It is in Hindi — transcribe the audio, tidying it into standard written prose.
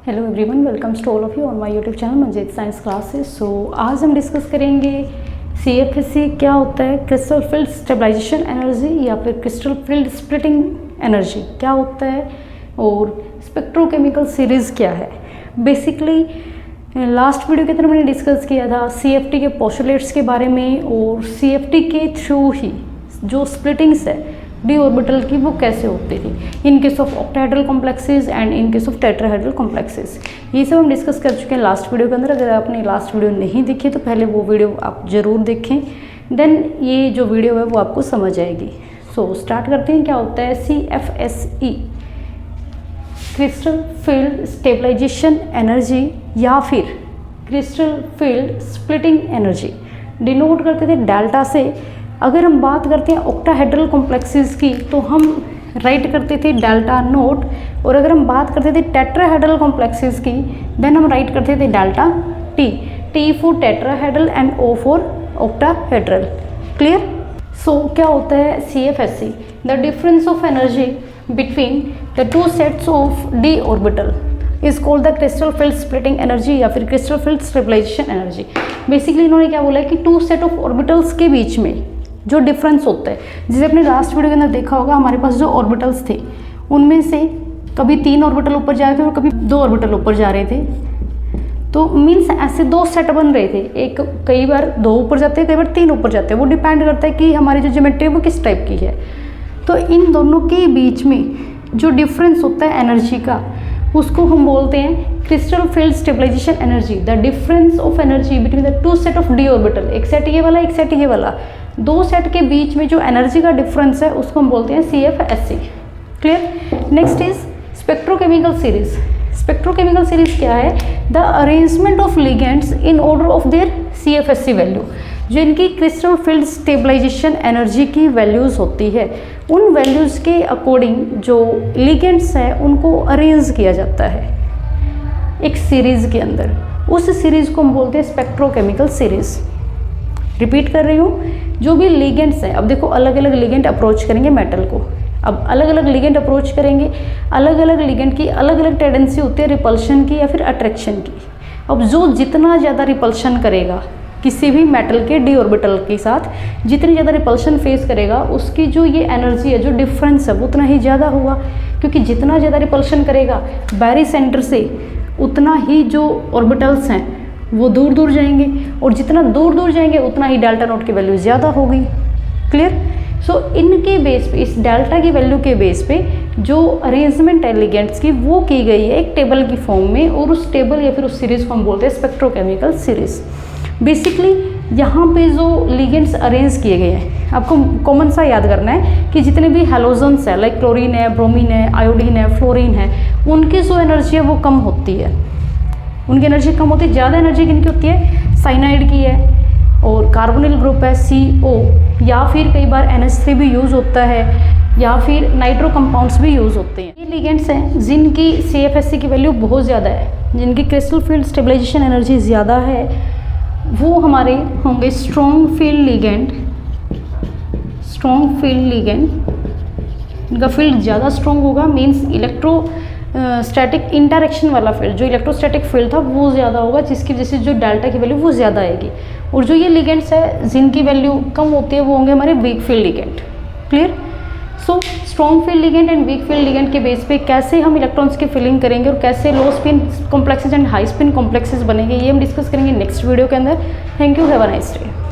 Hello everyone, welcome to all of you on my YouTube channel Manjeet science classes. So आज हम डिस्कस करेंगे CFSE क्या होता है, क्रिस्टल फील्ड स्टेबलाइजेशन एनर्जी या फिर क्रिस्टल फील्ड स्प्लिटिंग एनर्जी क्या होता है और स्पेक्ट्रोकेमिकल सीरीज़ क्या है। बेसिकली लास्ट वीडियो के अंदर मैंने डिस्कस किया था CFT के पोस्टुलेट्स के बारे में और CFT के थ्रू ही जो स्प्लिटिंग्स है डी ऑर्बिटल की वो कैसे होती थी in case of octahedral complexes and in case of tetrahedral complexes. ये सब हम डिस्कस कर चुके हैं लास्ट वीडियो के अंदर। अगर आपने लास्ट वीडियो नहीं देखी तो पहले वो वीडियो आप ज़रूर देखें, देन ये जो वीडियो है वो आपको समझ आएगी। सो स्टार्ट करते हैं। क्या होता है CFSE, crystal field stabilization energy या फिर crystal field splitting energy. Denote करते थे डेल्टा से। अगर हम बात करते हैं ऑक्टाहेड्रल कॉम्प्लेक्सेस की तो हम राइट करते थे डेल्टा नोट, और अगर हम बात करते थे टेट्राहेड्रल कॉम्प्लेक्सेस की देन हम राइट करते थे delta T for tetrahedral and O for octahedral. Clear. So क्या होता है CFSE, the difference of energy between the two sets of D orbital is called the crystal field splitting energy या फिर crystal field stabilization energy. Basically इन्होंने क्या बोला है कि टू सेट ऑफ ऑर्बिटल्स के बीच में जो डिफरेंस होता है, जिसे अपने लास्ट वीडियो के अंदर देखा होगा, हमारे पास जो ऑर्बिटल्स थे उनमें से कभी 3 ऑर्बिटल ऊपर जा रहे थे और कभी 2 ऑर्बिटल ऊपर जा रहे थे। तो मीन्स ऐसे 2 सेट बन रहे थे, एक कई बार 2 ऊपर जाते हैं, कई बार 3 ऊपर जाते हैं। वो डिपेंड करता है कि हमारी जो ज्योमेट्री है वो किस टाइप की है। तो इन दोनों के बीच में जो डिफरेंस होता है एनर्जी का उसको हम बोलते हैं crystal field stabilization energy. The difference of energy between the two set of D orbital, एक सेट ये वाला एक सेट ये वाला, 2 सेट के बीच में जो एनर्जी का डिफरेंस है उसको हम बोलते हैं CFSE। Clear. Next is spectrochemical series. Spectrochemical series क्या है? The arrangement of ligands in order of their CFSE value. जो इनकी क्रिस्टल फील्ड स्टेबलाइजेशन एनर्जी की वैल्यूज़ होती है उन वैल्यूज़ के अकॉर्डिंग जो लिगेंड्स हैं उनको अरेंज किया जाता है एक सीरीज़ के अंदर। उस सीरीज़ को हम बोलते हैं स्पेक्ट्रोकेमिकल सीरीज़। रिपीट कर रही हूँ, जो भी लिगेंड्स हैं, अब देखो अलग अलग लिगेंड अप्रोच करेंगे मेटल को। अब अलग अलग लिगेंड अप्रोच करेंगे, अलग अलग लिगेंड की अलग अलग टेंडेंसी होती है रिपल्शन की या फिर अट्रैक्शन की। अब जो जितना ज़्यादा रिपल्शन करेगा किसी भी मेटल के डी ऑर्बिटल के साथ, जितनी ज़्यादा रिपल्शन फेस करेगा उसकी जो ये एनर्जी है, जो डिफरेंस है वो उतना ही ज़्यादा होगा। क्योंकि जितना ज़्यादा रिपल्शन करेगा बैरी सेंटर से उतना ही जो ऑर्बिटल्स हैं वो दूर दूर जाएंगे, और जितना दूर दूर जाएंगे उतना ही डेल्टा नोट की वैल्यू ज़्यादा होगी। क्लियर। सो इनके बेस पे, इस डेल्टा की वैल्यू के बेस पे जो अरेंजमेंट है लिगेंड्स की वो की गई है एक टेबल की फॉर्म में, और उस टेबल या फिर उस सीरीज़ को हम बोलते हैं स्पेक्ट्रोकेमिकल सीरीज़। बेसिकली यहाँ पे जो लिगेंड्स अरेंज किए गए हैं आपको कॉमन सा याद करना है कि जितने भी हेलोजन्स है लाइक क्लोरीन है, ब्रोमीन है, आयोडीन है, फ्लोरीन है, उनकी जो एनर्जी है वो कम होती है। उनकी एनर्जी कम होती है। ज़्यादा एनर्जी किनकी होती है? साइनाइड की है, और कार्बोनिल ग्रुप है CO, या फिर कई बार NH3 भी यूज़ होता है, या फिर नाइट्रो कंपाउंड्स भी यूज़ होते हैं। ये लिगेंड्स हैं जिनकी CFSE की वैल्यू बहुत ज़्यादा है, जिनकी क्रिस्टल फील्ड स्टेबलाइजेशन एनर्जी ज़्यादा है, वो हमारे होंगे strong field ligand. Strong field ligand, इनका फील्ड ज़्यादा स्ट्रॉन्ग होगा, मीन्स स्टैटिक इंटरेक्शन वाला फील्ड, जो इलेक्ट्रोस्टैटिक फील्ड था वो ज़्यादा होगा, जिसकी वजह से जो डेल्टा की वैल्यू वो ज़्यादा आएगी। और जो ये लिगेंड्स है जिनकी वैल्यू कम होती है वो होंगे हमारे weak field ligand. Clear. So strong field ligand and weak field ligand के बेस पे कैसे हम इलेक्ट्रॉन्स की फिलिंग करेंगे और कैसे लो spin complexes and high spin complexes बनेंगे, ये हम डिस्कस करेंगे नेक्स्ट वीडियो के अंदर। Thank you, have a nice day.